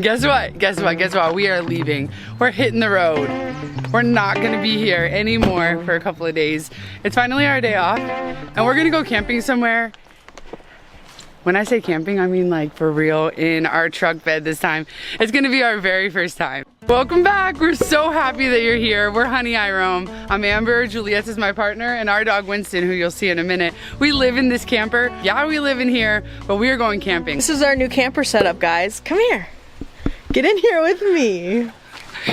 Guess what? Guess what? Guess what? We are leaving. We're hitting the road. We're not gonna be here anymore for a couple of days. It's finally our day off, and we're gonna go camping somewhere. When I say camping, I mean like for real, in our truck bed this time. It's gonna be our very first time. Welcome back. We're so happy that you're here. We're Honey I Roam. I'm Amber, Giulietta is my partner, and our dog Winston, who you'll see in a minute. We live in this camper. Yeah, we live in here, but we are going camping. This is our new camper setup, guys. Come here. Get in here with me.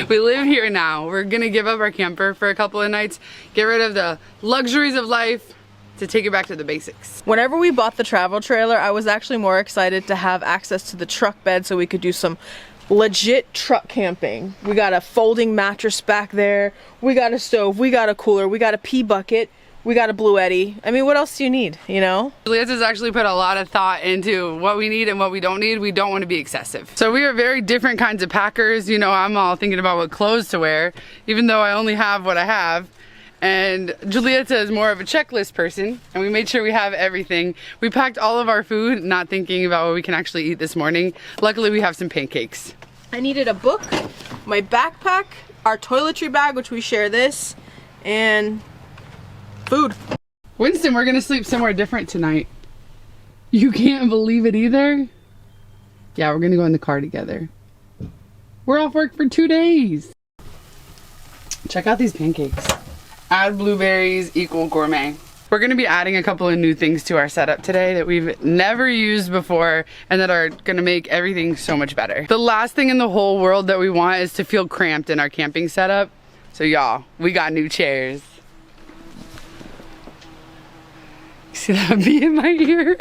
We live here now. We're gonna give up our camper for a couple of nights, get rid of the luxuries of life to take it back to the basics. Whenever we bought the travel trailer, I was actually more excited to have access to the truck bed so we could do some legit truck camping. We got a folding mattress back there, we got a stove, we got a cooler, we got a pee bucket, we got a Blue Eddy. I mean, what else do you need, you know? Giulietta's actually put a lot of thought into what we need and what we don't need. We don't want to be excessive. So we are very different kinds of packers. You know, I'm all thinking about what clothes to wear, even though I only have what I have. And Giulietta is more of a checklist person, and we made sure we have everything. We packed all of our food, not thinking about what we can actually eat this morning. Luckily, we have some pancakes. I needed a book, my backpack, our toiletry bag, which we share this, and food. Winston, we're gonna sleep somewhere different tonight. You can't believe it either? Yeah, we're gonna go in the car together. We're off work for 2 days. Check out these pancakes. Add blueberries equal gourmet. We're gonna be adding a couple of new things to our setup today that we've never used before and that are gonna make everything so much better. The last thing in the whole world that we want is to feel cramped in our camping setup. So y'all, we got new chairs. See that bee in my ear?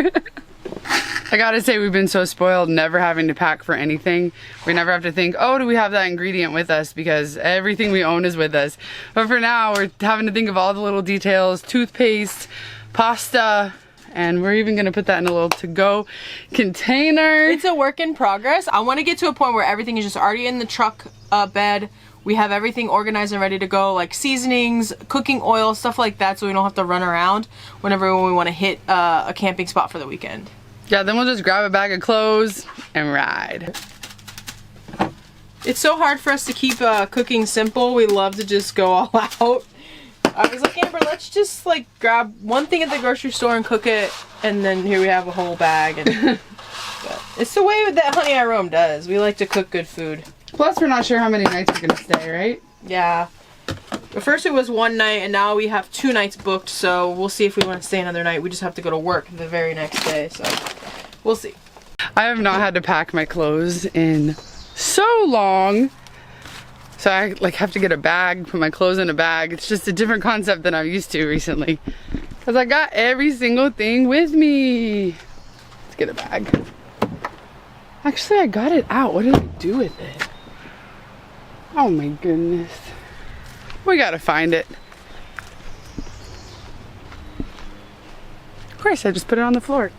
I gotta say, we've been so spoiled never having to pack for anything. We never have to think, oh, do we have that ingredient with us, because everything we own is with us. But for now, we're having to think of all the little details, toothpaste, pasta, and we're even gonna put that in a little to-go container. It's a work in progress. I wanna get to a point where everything is just already in the truck bed. We have everything organized and ready to go, like seasonings, cooking oil, stuff like that, so we don't have to run around whenever we want to hit a camping spot for the weekend. Yeah, then we'll just grab a bag of clothes and ride. It's so hard for us to keep cooking simple. We love to just go all out. I was like, Amber, let's just like grab one thing at the grocery store and cook it, and then here we have a whole bag. And but it's the way that Honey I Roam does. We like to cook good food. Plus, we're not sure how many nights we're gonna stay, right? Yeah. But first it was one night, and now we have 2 nights booked, so we'll see if we want to stay another night. We just have to go to work the very next day, so we'll see. I have not had to pack my clothes in so long. So I like have to get a bag, put my clothes in a bag. It's just a different concept than I'm used to recently. Because I got every single thing with me. Let's get a bag. Actually, I got it out. What did I do with it? Oh my goodness. We gotta find it. Of course, I just put it on the floor.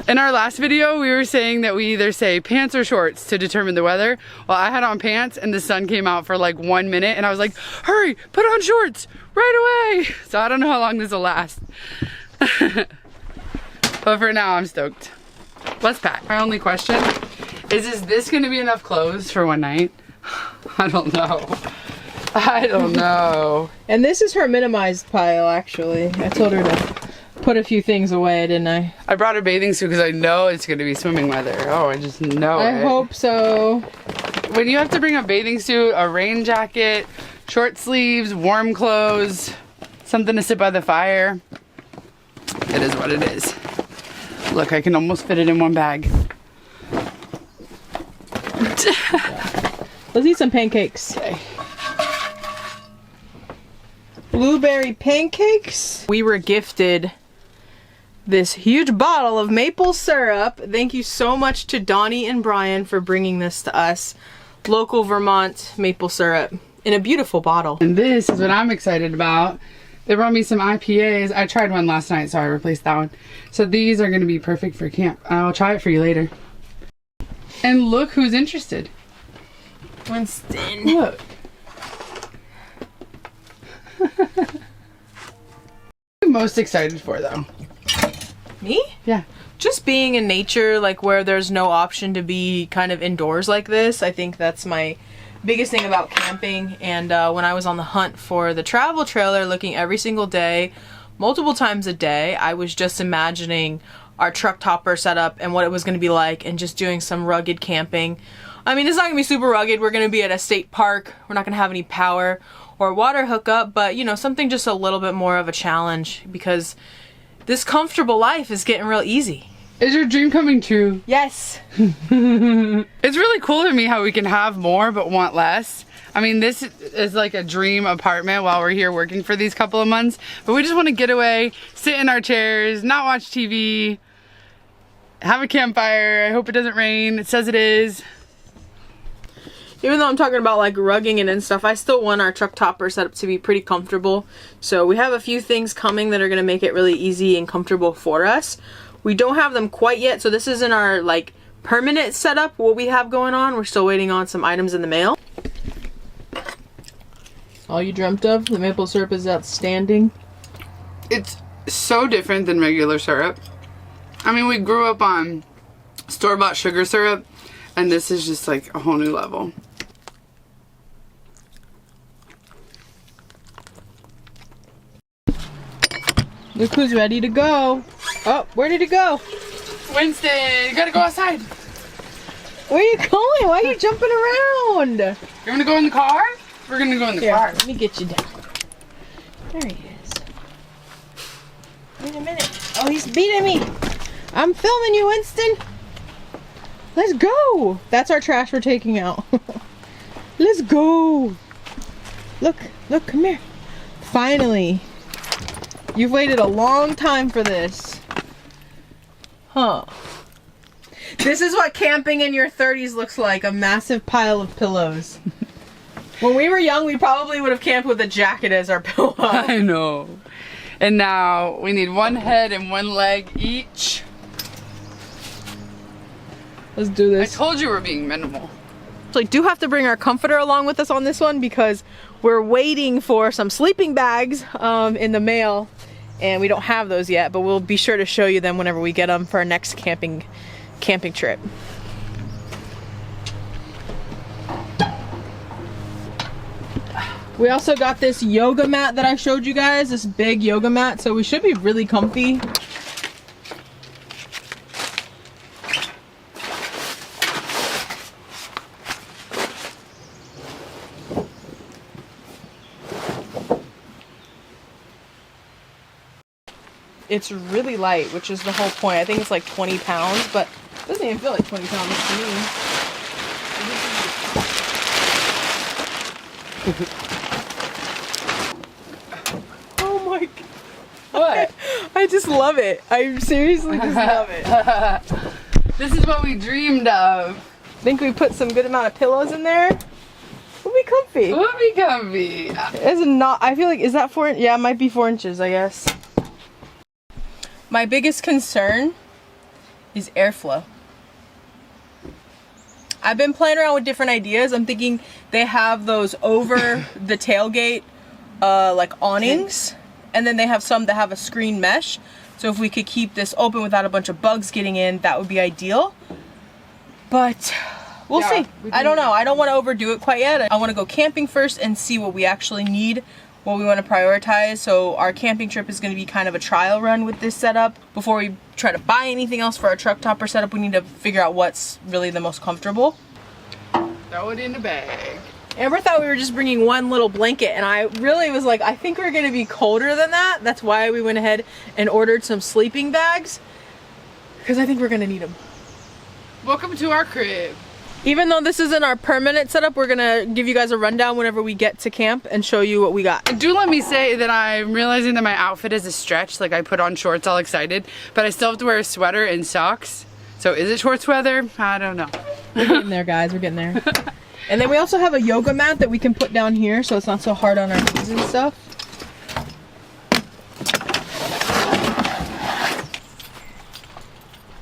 In our last video, we were saying that we either say pants or shorts to determine the weather. Well, I had on pants and the sun came out for like 1 minute and I was like, hurry, put on shorts right away. So I don't know how long this will last. But for now, I'm stoked. Let's pack. My only question is this gonna be enough clothes for one night? I don't know. I don't know. And this is her minimized pile, actually. I told her to put a few things away, didn't I? I brought a bathing suit because I know it's gonna be swimming weather. Oh, I just know it. I hope so. When you have to bring a bathing suit, a rain jacket, short sleeves, warm clothes, something to sit by the fire, it is what it is. Look, I can almost fit it in one bag. Let's eat some pancakes. Okay. Blueberry pancakes. We were gifted this huge bottle of maple syrup. Thank you so much to Donnie and Brian for bringing this to us. Local Vermont maple syrup in a beautiful bottle. And this is what I'm excited about. They brought me some IPAs. I tried one last night, so I replaced that one. So these are going to be perfect for camp. I'll try it for you later. And look who's interested. Winston. Look. What are you most excited for, though? Me? Yeah. just being in nature, like where there's no option to be kind of indoors like this. I think that's my biggest thing about camping. And when I was on the hunt for the travel trailer, looking every single day, multiple times a day, I was just imagining our truck topper setup and what it was going to be like, and just doing some rugged camping. I mean, it's not going to be super rugged. We're going to be at a state park. We're not going to have any power or water hookup, but you know, something just a little bit more of a challenge, because this comfortable life is getting real easy. Is your dream coming true? Yes. It's really cool to me how we can have more but want less. I mean, this is like a dream apartment while we're here working for these couple of months, but we just want to get away, sit in our chairs, not watch TV, have a campfire. I hope it doesn't rain. It says it is. Even though I'm talking about like rugging it and stuff, I still want our truck topper setup to be pretty comfortable. So we have a few things coming that are going to make it really easy and comfortable for us. We don't have them quite yet, so this isn't our like permanent setup, what we have going on. We're still waiting on some items in the mail. All you dreamt of, the maple syrup is outstanding. It's so different than regular syrup. I mean, we grew up on store-bought sugar syrup, and this is just like a whole new level. Look who's ready to go. Oh, where did he go? Winston, you gotta go outside. Where are you going? Why are you jumping around? You wanna go in the car? We're gonna go in the car. Let me get you down. There he is. Wait a minute. Oh, he's beating me. I'm filming you, Winston. Let's go. That's our trash we're taking out. Let's go. Look, come here. Finally. You've waited a long time for this. Huh. This is what camping in your 30s looks like, a massive pile of pillows. When we were young, we probably would have camped with a jacket as our pillow. I know. And now we need one head and one leg each. Let's do this. I told you we're being minimal. So I do have to bring our comforter along with us on this one, because we're waiting for some sleeping bags in the mail, and we don't have those yet, but we'll be sure to show you them whenever we get them for our next camping trip. We also got this yoga mat that I showed you guys, this big yoga mat, so we should be really comfy. It's really light, which is the whole point. I think it's like 20 pounds, but it doesn't even feel like 20 pounds to me. Oh my god. What? I just love it. I seriously just love it. This is what we dreamed of. I think we put some good amount of pillows in there. We'll be comfy. We'll be comfy. It's not, I feel like, is that 4 inches? Yeah, it might be 4 inches, I guess. My biggest concern is airflow. I've been playing around with different ideas. I'm thinking they have those over the tailgate like awnings, and then they have some that have a screen mesh. So if we could keep this open without a bunch of bugs getting in, that would be ideal. But we'll see. I don't know. I don't want to overdo it quite yet. I want to go camping first and see what we actually need, what we want to prioritize. So our camping trip is going to be kind of a trial run with this setup. Before we try to buy anything else for our truck topper setup, we need to figure out what's really the most comfortable. Throw it in the bag. Amber thought we were just bringing one little blanket, and I really was like, I think we're going to be colder than that. That's why we went ahead and ordered some sleeping bags, because I think we're going to need them. Welcome to our crib. Even though this isn't our permanent setup, we're gonna give you guys a rundown whenever we get to camp and show you what we got. Do let me say that I'm realizing that my outfit is a stretch. Like, I put on shorts all excited, but I still have to wear a sweater and socks. So is it shorts weather? I don't know. We're getting there, guys. We're getting there. And then we also have a yoga mat that we can put down here so it's not so hard on our knees and stuff.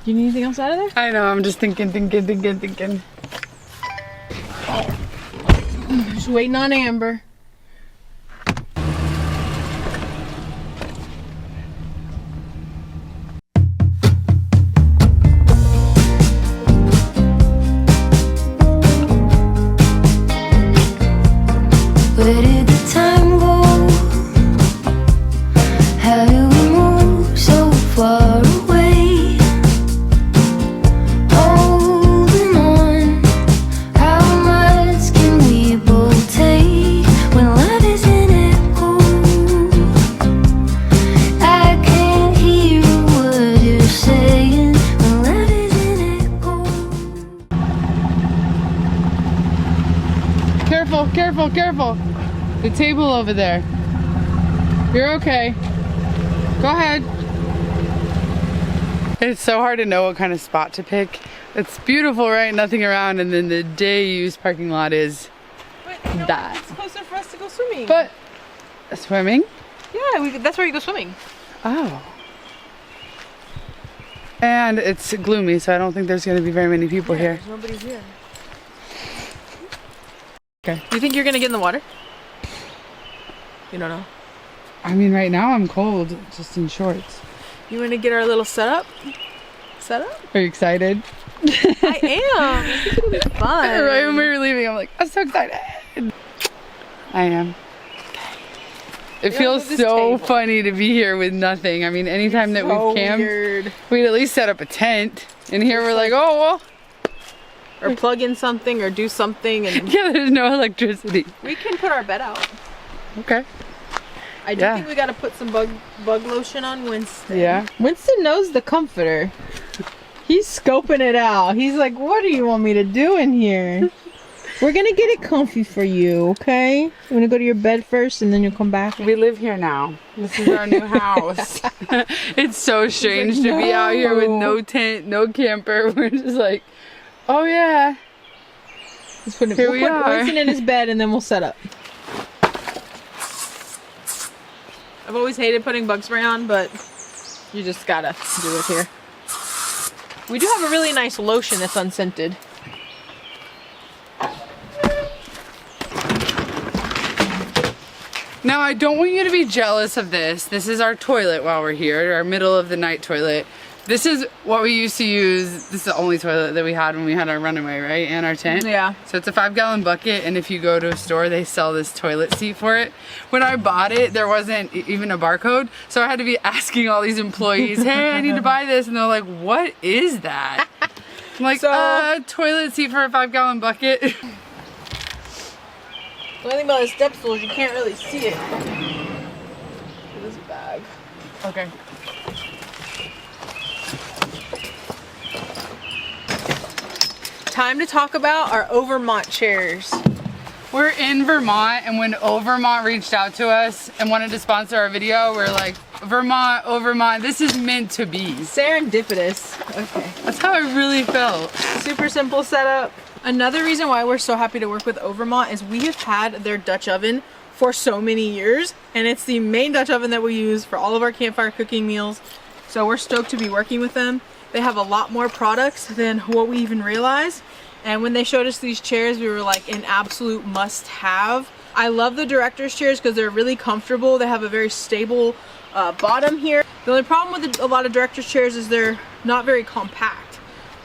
Do you need anything else out of there? I know, I'm just thinking. Just waiting on Amber. Where did the time go? How do we move so far away? Holding on, how much can we both take when love is an echo? I can't hear what you're saying when love is an echo. Careful, careful, careful. The table over there. You're okay. Go ahead. It's so hard to know what kind of spot to pick. It's beautiful, right? Nothing around, and then the day-used parking lot is But that. it's closer for us to go swimming. But swimming? yeah, that's where you go swimming. Oh. And it's gloomy, so I don't think there's going to be very many people here. There's nobody here. Okay. You think you're gonna get in the water? You don't know. I mean, right now I'm cold, just in shorts. You want to get our little setup? Setup? Are you excited? I am. I think it'll be fun. Right when we were leaving, I'm like, I'm so excited. I am. It feels move this so table. funny to be here with nothing. I mean, anytime that So we've camped, weird. we'd at least set up a tent. And here we're like, oh, well, Or plug in something or do something, and yeah, there's no electricity. we can put our bed out. Okay. I do Yeah. think we gotta put some bug lotion on Winston. Yeah. Winston knows the comforter. He's scoping it out. He's like, what do you want me to do in here? We're gonna get it comfy for you, okay? You wanna go to your bed first and then you'll come back? We live here now. This is our new house. It's so strange to be out here with no tent, no camper. We're just like, oh yeah. Let's put Here we put are. Winston in his bed and then we'll set up. I've always hated putting bug spray on, but you just gotta do it here. We do have a really nice lotion that's unscented. Now, I don't want you to be jealous of this. This is our toilet while we're here, our middle of the night toilet. This is what we used to use. This is the only toilet that we had when we had our runaway, right? And our tent. Yeah. So it's a 5-gallon bucket, and if you go to a store, they sell this toilet seat for it. When I bought it, there wasn't even a barcode, so I had to be asking all these employees, hey, I need to buy this, and they're like, what is that? I'm like, toilet seat for a 5-gallon bucket. The only thing about the step stool is you can't really see it. This bag. Okay. Time to talk about our Overmont chairs. We're in Vermont, and when Vermont reached out to us and wanted to sponsor our video, we're like, Vermont, this is meant to be. Serendipitous. Okay. That's how I really felt. Super simple setup. Another reason why we're so happy to work with Overmont is we have had their Dutch oven for so many years, and it's the main Dutch oven that we use for all of our campfire cooking meals. So we're stoked to be working with them. They have a lot more products than what we even realize. And when they showed us these chairs, we were like an absolute must have. I love the director's chairs because they're really comfortable. They have a very stable bottom here. The only problem with a lot of director's chairs is they're not very compact.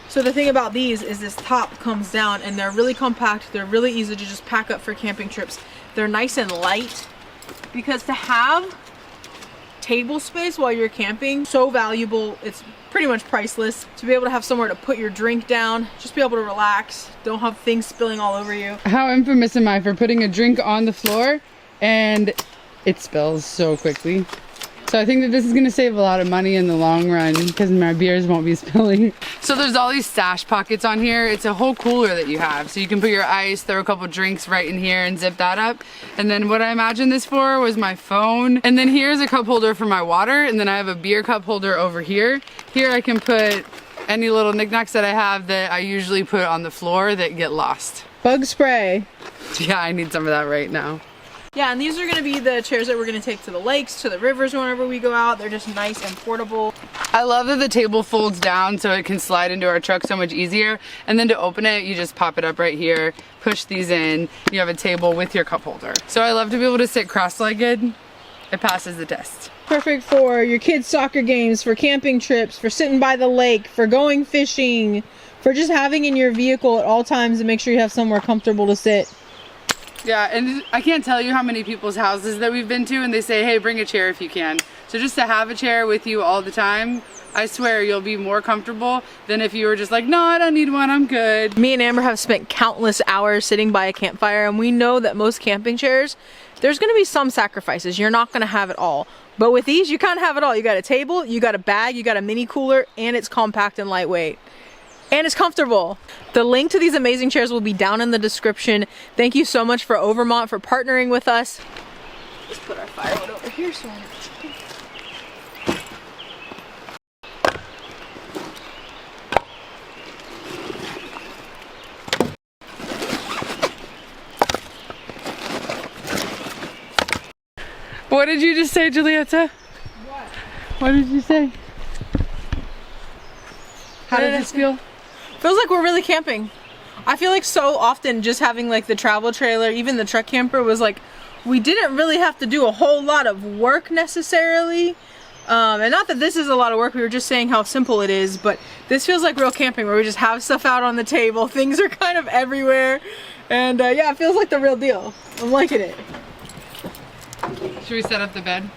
So the thing about these is this top comes down and they're really compact. They're really easy to just pack up for camping trips. They're nice and light, because to have table space while you're camping, so valuable. It's pretty much priceless. To be able to have somewhere to put your drink down, just be able to relax, don't have things spilling all over you. How infamous am I for putting a drink on the floor and it spills so quickly? So I think that this is gonna save a lot of money in the long run because my beers won't be spilling. So there's all these stash pockets on here. It's a whole cooler that you have. So you can put your ice, throw a couple drinks right in here and zip that up. And then what I imagined this for was my phone. And then here's a cup holder for my water. And then I have a beer cup holder over here. Here I can put any little knickknacks that I have that I usually put on the floor that get lost. Bug spray. Yeah, I need some of that right now. Yeah, and these are going to be the chairs that we're going to take to the lakes, to the rivers whenever we go out. They're just nice and portable. I love that the table folds down so it can slide into our truck so much easier. And then to open it, you just pop it up right here, push these in, you have a table with your cup holder. So I love to be able to sit cross-legged. It passes the test. Perfect for your kids' soccer games, for camping trips, for sitting by the lake, for going fishing, for just having in your vehicle at all times to make sure you have somewhere comfortable to sit. Yeah, and I can't tell you how many people's houses that we've been to and they say, hey, bring a chair if you can. So just to have a chair with you all the time, I swear you'll be more comfortable than if you were just like, no, I don't need one, I'm good. Me and Amber have spent countless hours sitting by a campfire, and we know that most camping chairs, there's gonna be some sacrifices. You're not gonna have it all. But with these, you kind of have it all. You got a table, you got a bag, you got a mini cooler, and it's compact and lightweight. And it's comfortable. The link to these amazing chairs will be down in the description. Thank you so much for Overmont for partnering with us. Let's put our firewood over here so I What did you just say, Giulietta? What? What did you say? How does this feel? Feels like we're really camping. I feel like so often just having like the travel trailer, even the truck camper, was like we didn't really have to do a whole lot of work necessarily. And not that this is a lot of work, we were just saying how simple it is, but this feels like real camping where we just have stuff out on the table, things are kind of everywhere, and yeah, it feels like the real deal. I'm liking it. Should we set up the bed?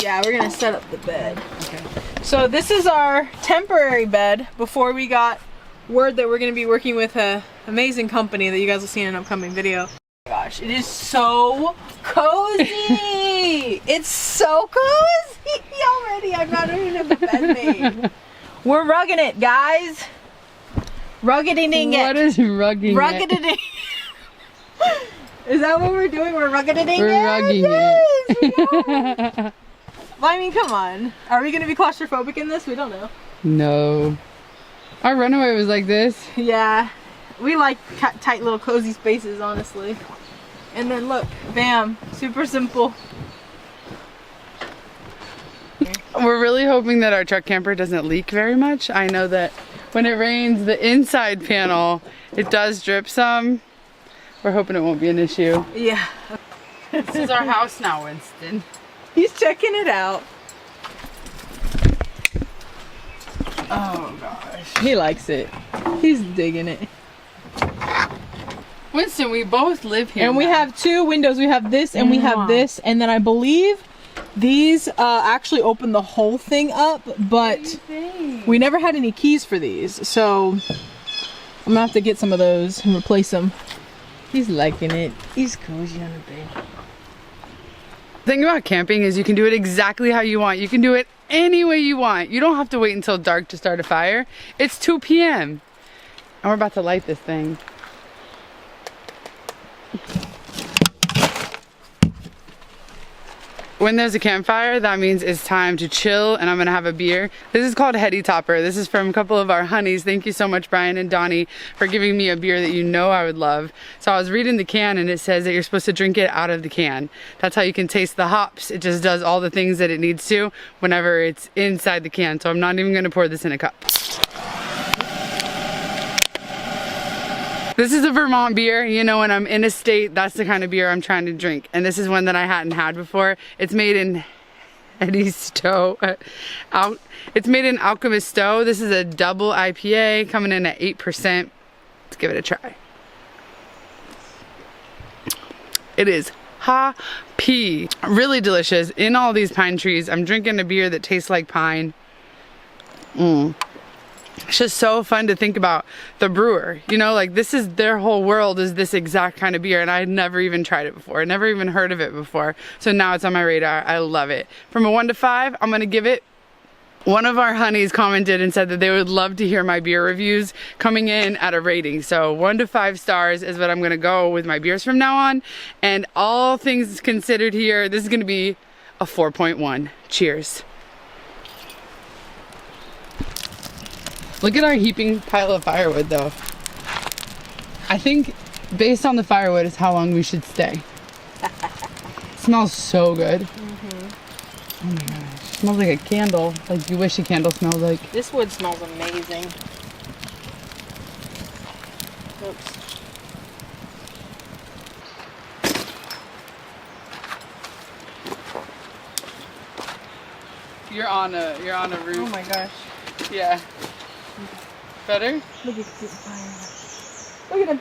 Yeah, we're gonna set up the bed. Okay. So this is our temporary bed before we got word that we're gonna be working with an amazing company that you guys will see in an upcoming video. Oh my gosh, it is so cozy! It's so cozy already. I'm not even in the bed made. We're rugging it, guys. Ruggeding it. What is rugging Ruggeding it? Is that what we're doing? We're ruggeding it? We're rugging Yes, it. Well, I mean, come on. Are we gonna be claustrophobic in this? We don't know. No. Our runaway was like this. Yeah, we like tight little cozy spaces, honestly. And then look, bam, super simple. We're really hoping that our truck camper doesn't leak very much. I know that when it rains, the inside panel, it does drip some. We're hoping it won't be an issue. Yeah. This is our house now, Winston. He's checking it out. Oh gosh. He likes it. He's digging it. Winston, we both live here. And we have two windows. We have this and we have this. And then I believe these actually open the whole thing up, but we never had any keys for these. So I'm gonna have to get some of those and replace them. He's liking it. He's cozy on the bed. The thing about camping is you can do it exactly how you want. You can do it any way you want. You don't have to wait until dark to start a fire. It's 2 p.m. and we're about to light this thing. When there's a campfire, that means it's time to chill and I'm gonna have a beer. This is called Heady Topper. This is from a couple of our honeys. Thank you so much, Brian and Donnie, for giving me a beer that you know I would love. So I was reading the can and it says that you're supposed to drink it out of the can. That's how you can taste the hops. It just does all the things that it needs to whenever it's inside the can. So I'm not even gonna pour this in a cup. This is a Vermont beer. You know, when I'm in a state, that's the kind of beer I'm trying to drink. And this is one that I hadn't had before. It's made in Eddie's Stowe. It's made in Alchemist Stowe. This is a double IPA coming in at 8%. Let's give it a try. It is hoppy. Really delicious. In all these pine trees, I'm drinking a beer that tastes like pine. It's just so fun to think about the brewer, you know, like this is their whole world is this exact kind of beer, and I had never even tried it before. I never even heard of it before. So now it's on my radar. I love it. From a 1 to 5, I'm gonna give it. One of our honeys commented and said that they would love to hear my beer reviews coming in at a rating. So 1 to 5 stars is what I'm gonna go with my beers from now on. And all things considered here, this is gonna be a 4.1. Cheers. Look at our heaping pile of firewood though. I think based on the firewood is how long we should stay. It smells so good. Oh my gosh. It smells like a candle. Like you wish a candle smelled like. This wood smells amazing. Oops. You're on a roof. Oh my gosh. Yeah. Better? Look at the fire. Look at him.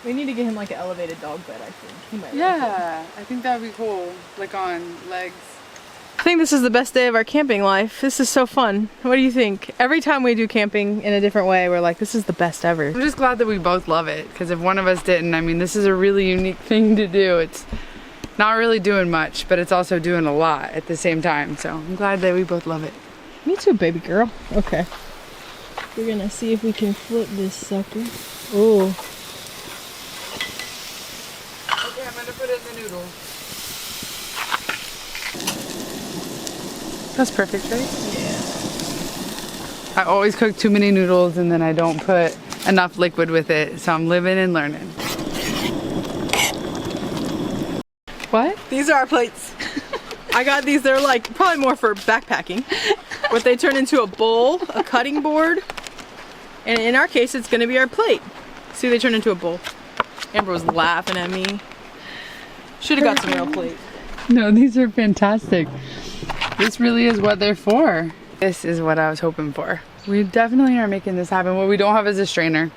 We need to get him like an elevated dog bed, I think. He might like it. Yeah, I think that would be cool. Like on legs. I think this is the best day of our camping life. This is so fun. What do you think? Every time we do camping in a different way, we're like, this is the best ever. I'm just glad that we both love it, because if one of us didn't, I mean, this is a really unique thing to do. It's not really doing much, but it's also doing a lot at the same time. So I'm glad that we both love it. Me too, baby girl. Okay. We're gonna see if we can flip this sucker. Oh. Okay, I'm gonna put in the noodles. That's perfect, right? Yeah. I always cook too many noodles and then I don't put enough liquid with it, so I'm living and learning. What? These are our plates. I got these, they're like probably more for backpacking, but they turn into a bowl, a cutting board, and in our case it's gonna be our plate. See, they turn into a bowl. Amber was laughing at me. Should have got some real plate. No, these are fantastic. This really is what they're for. This is what I was hoping for. We definitely are making this happen. What we don't have is a strainer.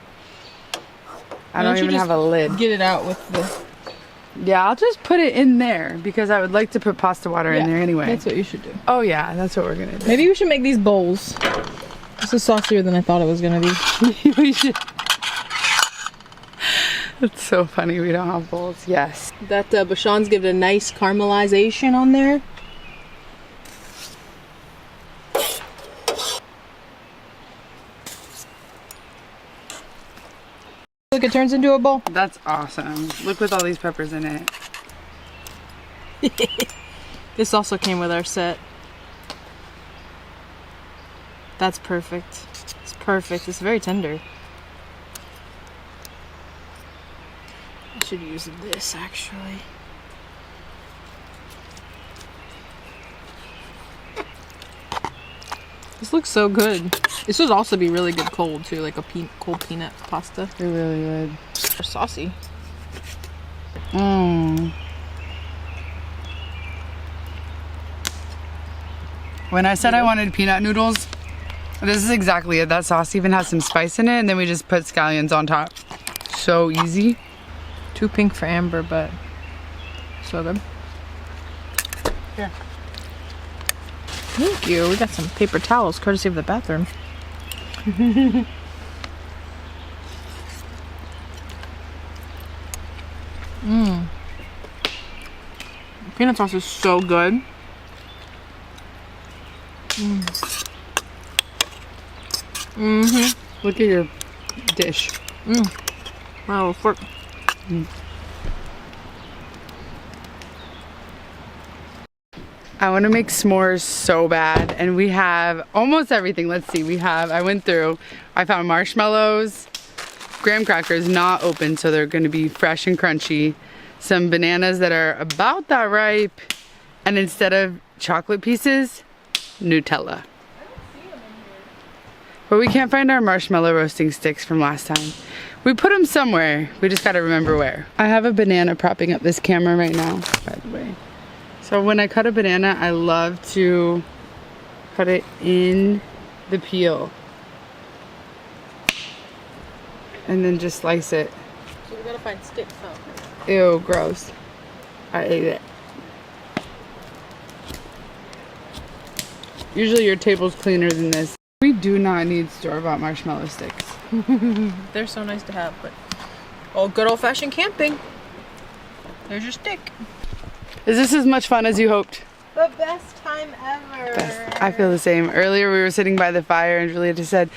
I don't even have a lid. Get it out with the... Yeah, I'll just put it in there because I would like to put pasta water in there anyway. That's what you should do. Oh yeah, that's what we're gonna do. Maybe we should make these bowls. This is saucier than I thought it was gonna be. We should. It's so funny we don't have bowls. Yes. That Bashan's give it a nice caramelization on there. Look, it turns into a bowl. That's awesome. Look with all these peppers in it. This also came with our set. That's perfect. It's perfect. It's very tender. I should use this actually. This looks so good. This would also be really good cold too, like a cold peanut pasta. It really would. Or saucy. Mmm. When I said I wanted peanut noodles, this is exactly it. That sauce even has some spice in it, and then we just put scallions on top. So easy. Too pink for Amber, but so good. Here. Thank you. We got some paper towels courtesy of the bathroom. Mmm. Peanut sauce is so good. Mm. Mm-hmm. Look at your dish. Mm. My little fork. Mm. I want to make s'mores so bad, and we have almost everything. Let's see, I found marshmallows, graham crackers not open, so they're going to be fresh and crunchy, some bananas that are about that ripe, and instead of chocolate pieces, Nutella. But we can't find our marshmallow roasting sticks from last time. We put them somewhere, we just got to remember where. I have a banana propping up this camera right now, by the way. So when I cut a banana, I love to cut it in the peel. And then just slice it. So we gotta find sticks, huh? Ew, gross. I ate it. Usually your table's cleaner than this. We do not need store-bought marshmallow sticks. They're so nice to have, but oh, good old-fashioned camping. There's your stick. Is this as much fun as you hoped? The best time ever. Best. I feel the same. Earlier we were sitting by the fire and Giulietta said,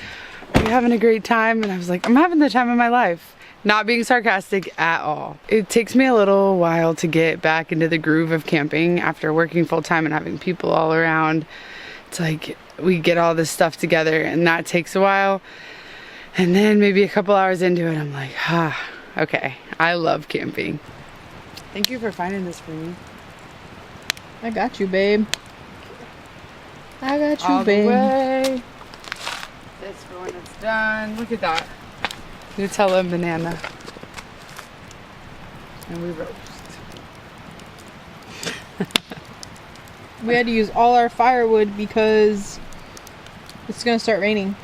"Are you having a great time?" And I was like, "I'm having the time of my life." Not being sarcastic at all. It takes me a little while to get back into the groove of camping after working full-time and having people all around. It's like we get all this stuff together and that takes a while. And then maybe a couple hours into it, I'm like, okay, I love camping. Thank you for finding this for me. I got you, babe. I got you, All babe. the way. This for when it's done. Look at that. Nutella and banana. And we roast. We had to use all our firewood because it's gonna start raining.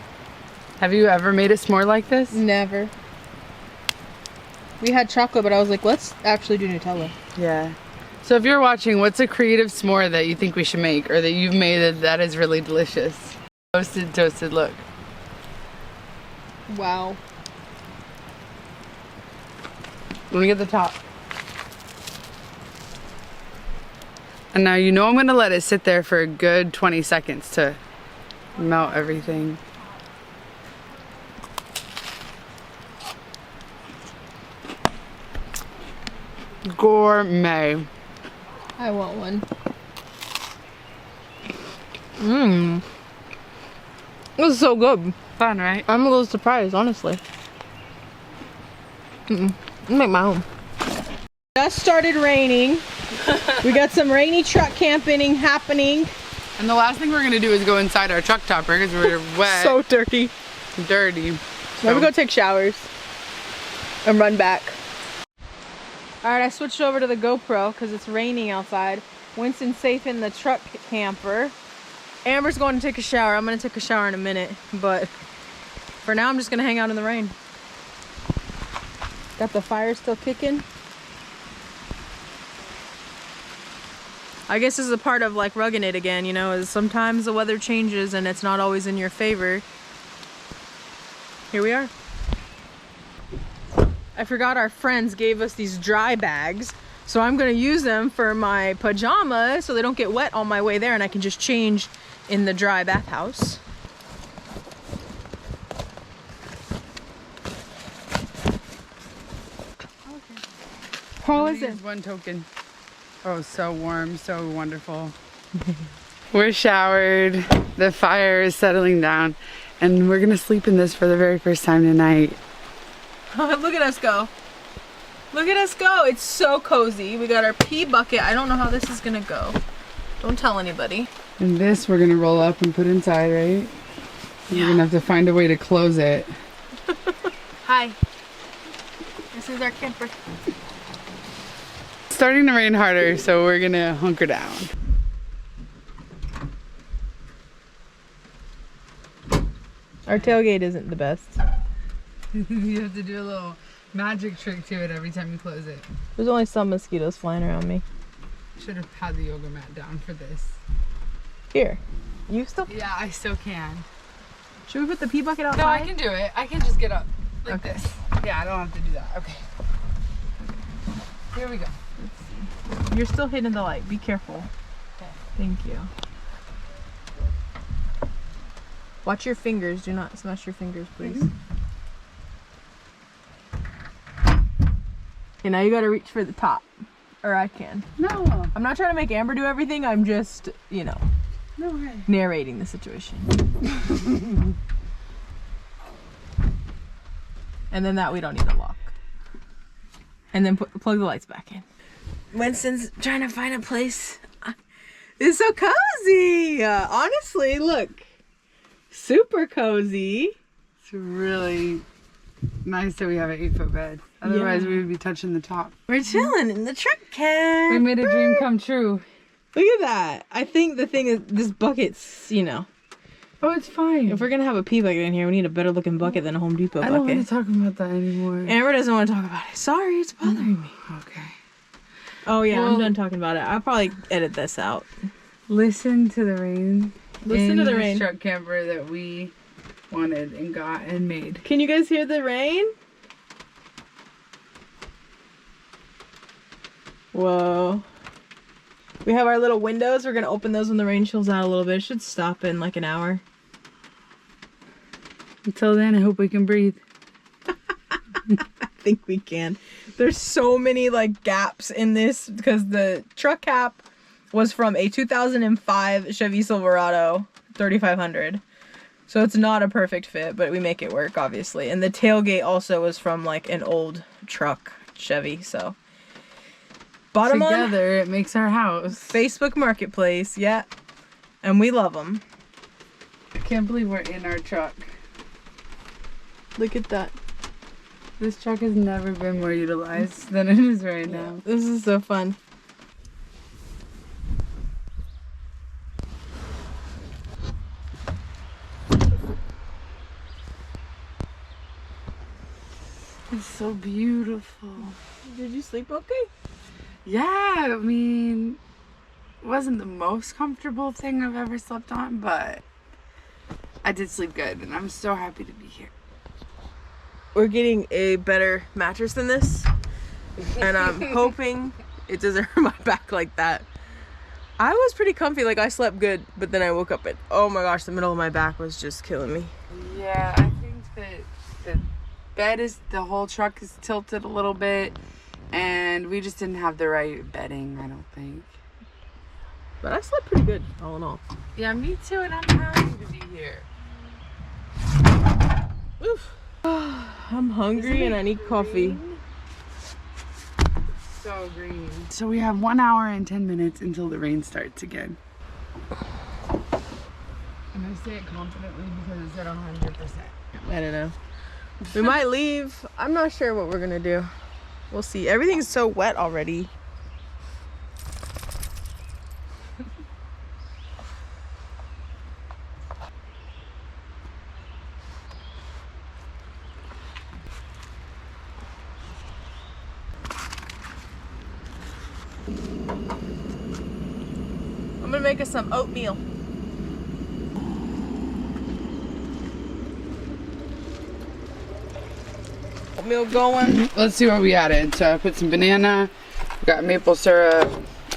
Have you ever made a s'more like this? Never. We had chocolate, but I was like, let's actually do Nutella. Yeah. So if you're watching, what's a creative s'more that you think we should make or that you've made that is really delicious? Toasted, look. Wow. Let me get the top. And now you know I'm gonna let it sit there for a good 20 seconds to melt everything. Gourmet. I want one. Mmm. This is so good. Fun, right? I'm a little surprised, honestly. I'll make my own. Just started raining. We got some rainy truck camping happening. And the last thing we're gonna do is go inside our truck topper because we're wet. So dirty. Dirty. Maybe go take showers and run back. Alright, I switched over to the GoPro because it's raining outside. Winston's safe in the truck camper. Amber's going to take a shower. I'm going to take a shower in a minute, but for now I'm just going to hang out in the rain. Got the fire still kicking. I guess this is a part of like rugging it again, you know, is sometimes the weather changes and it's not always in your favor. Here we are. I forgot our friends gave us these dry bags, so I'm gonna use them for my pajamas so they don't get wet on my way there and I can just change in the dry bathhouse. How is it? One token. Oh, so warm, so wonderful. We're showered, the fire is settling down, and we're gonna sleep in this for the very first time tonight. Look at us go. Look at us go. It's so cozy. We got our pee bucket. I don't know how this is gonna go. Don't tell anybody. And this we're gonna roll up and put inside, right? Yeah. We're gonna have to find a way to close it. Hi. This is our camper. It's starting to rain harder, so we're gonna hunker down. Our tailgate isn't the best. You have to do a little magic trick to it every time you close it. There's only some mosquitoes flying around me. Should have had the yoga mat down for this. Here. You still? Yeah, I still can. Should we put the pee bucket outside? No, I can do it. I can just get up like Okay. this. Yeah, I don't have to do that. Okay. Here we go. Let's see. You're still hitting the light. Be careful. Okay. Thank you. Watch your fingers. Do not smash your fingers, please. Okay, now you gotta reach for the top. Or I can. No. I'm not trying to make Amber do everything. I'm just, you know, No way. narrating the situation. And then that we don't need to lock. And then plug the lights back in. Winston's trying to find a place. It's so cozy. Honestly, look. Super cozy. It's really nice that we have an 8-foot bed. Otherwise, Yeah. we would be touching the top. We're chilling in the truck cab. We made a dream come true. Look at that. I think the thing is, this bucket's, you know. Oh, it's fine. If we're gonna have a pee bucket in here, we need a better looking bucket than a Home Depot I bucket. don't want to talk about that anymore. Amber doesn't want to talk about it. Sorry, it's bothering me. Okay. Oh yeah, I'm Well- done talking about it. I'll probably edit this out. Listen to the rain. Listen to the this rain. truck camper that we wanted and got and made. Can you guys hear the rain? Whoa. We have our little windows. We're gonna open those when the rain chills out a little bit. It should stop in like an hour. Until then, I hope we can breathe. I think we can. There's so many like gaps in this because the truck cap was from a 2005 Chevy Silverado 3500. So it's not a perfect fit, but we make it work obviously. And the tailgate also was from like an old truck Chevy, so bottom Together, it makes our house. Facebook Marketplace, yeah. And we love them. I can't believe we're in our truck. Look at that. This truck has never been more utilized than it is right now. This is so fun. It's is so beautiful. Did you sleep okay? Yeah, I mean, it wasn't the most comfortable thing I've ever slept on, but I did sleep good, and I'm so happy to be here. We're getting a better mattress than this, and I'm hoping it doesn't hurt my back like that. I was pretty comfy, like I slept good, but then I woke up and oh my gosh, the middle of my back was just killing me. Yeah, I think that the bed is, the whole truck is tilted a little bit, and we just didn't have the right bedding, I don't think. But I slept pretty good, all in all. Yeah, me too, and I'm happy to be here. Oof. I'm hungry and I need coffee. So green. So we have 1 hour and 10 minutes until the rain starts again. And I say it confidently because it's at 100%. I don't know. We might leave. I'm not sure what we're gonna do. We'll see. Everything's so wet already. I'm gonna make us some oatmeal. Oatmeal going. Let's see what we added. So I put some banana, got maple syrup,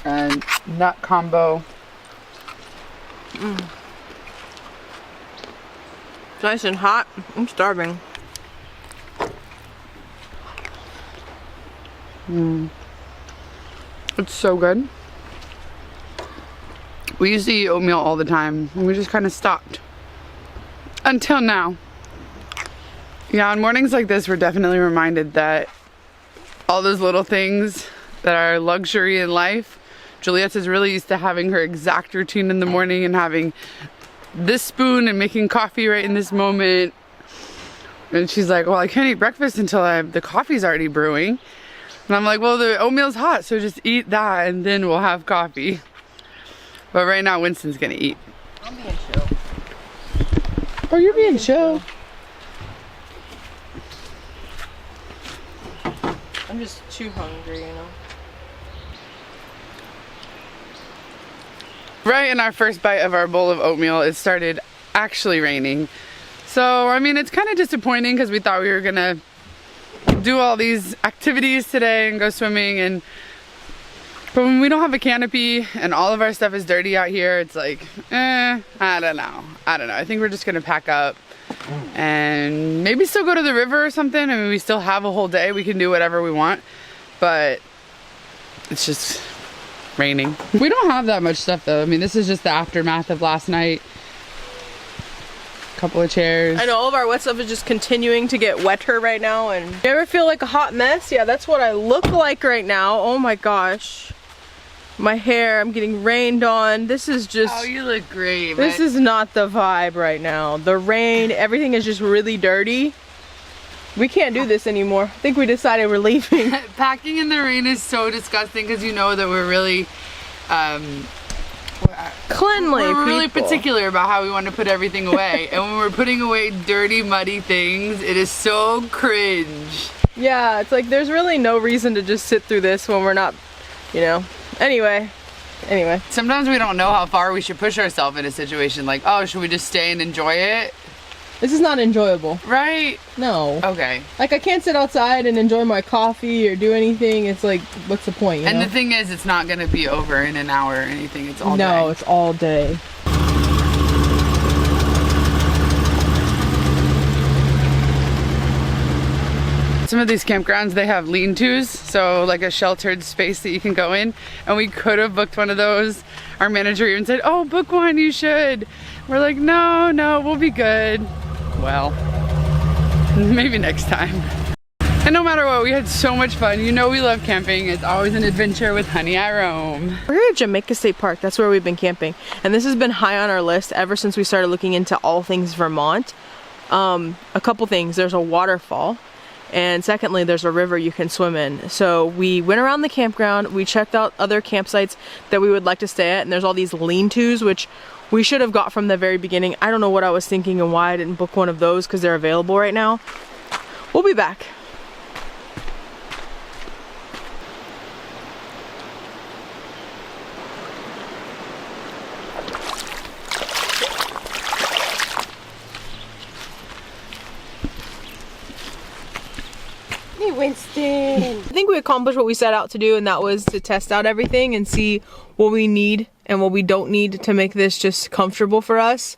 and nut combo. It's nice and hot. I'm starving. It's so good. We used to eat oatmeal all the time, and we just kind of stopped. Until now. Yeah, on mornings like this, we're definitely reminded that all those little things that are luxury in life, Giulietta's really used to having her exact routine in the morning and having this spoon and making coffee right in this moment. And she's like, well, I can't eat breakfast until the coffee's already brewing. And I'm like, well, the oatmeal's hot, so just eat that and then we'll have coffee. But right now, Winston's gonna eat. I'm being chill. Oh, you're being chill. I'm just too hungry, you know. Right in our first bite of our bowl of oatmeal, it started actually raining. So, I mean, it's kind of disappointing because we thought we were gonna do all these activities today and go swimming, but when we don't have a canopy and all of our stuff is dirty out here, it's like, I don't know. I think we're just gonna pack up and maybe still go to the river or something. I mean, we still have a whole day. We can do whatever we want, but it's just raining. We don't have that much stuff though. I mean, this is just the aftermath of last night. Couple of chairs. I know all of our wet stuff is just continuing to get wetter right now. And you ever feel like a hot mess? Yeah, that's what I look like right now. Oh my gosh. My hair, I'm getting rained on. This is just... Oh, you look great. This is not the vibe right now. The rain, everything is just really dirty. We can't do this anymore. I think we decided we're leaving. Packing in the rain is so disgusting because you know that we're really cleanly. We're really people. particular about how we want to put everything away. And when we're putting away dirty, muddy things, it is so cringe. Yeah, it's like there's really no reason to just sit through this when we're not, you know. Anyway. Sometimes we don't know how far we should push ourselves in a situation. Like, oh, should we just stay and enjoy it? This is not enjoyable. Right? No. Okay. Like, I can't sit outside and enjoy my coffee or do anything. It's like, what's the point, you know? The thing is, it's not going to be over in an hour or anything. It's all day. No, it's all day. Some of these campgrounds, they have lean-tos, so like a sheltered space that you can go in, and we could have booked one of those. Our manager even said, oh, book one, you should. We're like, no, we'll be good. Well, maybe next time. And no matter what, we had so much fun. You know we love camping. It's always an adventure with Honey, I Roam. We're here at Jamaica State Park. That's where we've been camping. And this has been high on our list ever since we started looking into all things Vermont. A couple things. There's a waterfall. And secondly, there's a river you can swim in. So we went around the campground, we checked out other campsites that we would like to stay at, and there's all these lean-tos, which we should have got from the very beginning. I don't know what I was thinking and why I didn't book one of those because they're available right now. We'll be back. Winston. I think we accomplished what we set out to do, and that was to test out everything and see what we need and what we don't need to make this just comfortable for us.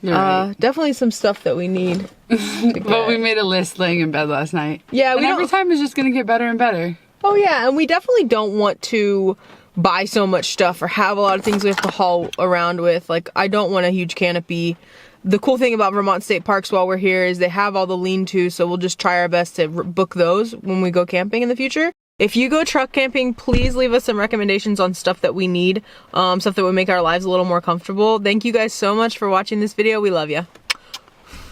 Right. Definitely some stuff that we need. But we made a list laying in bed last night. Yeah, and every time is just gonna get better and better. Oh yeah, and we definitely don't want to buy so much stuff or have a lot of things we have to haul around with. Like, I don't want a huge canopy. The cool thing about Vermont State Parks while we're here is they have all the lean-tos, so we'll just try our best to book those when we go camping in the future. If you go truck camping, please leave us some recommendations on stuff that we need, stuff that would make our lives a little more comfortable. Thank you guys so much for watching this video. We love you.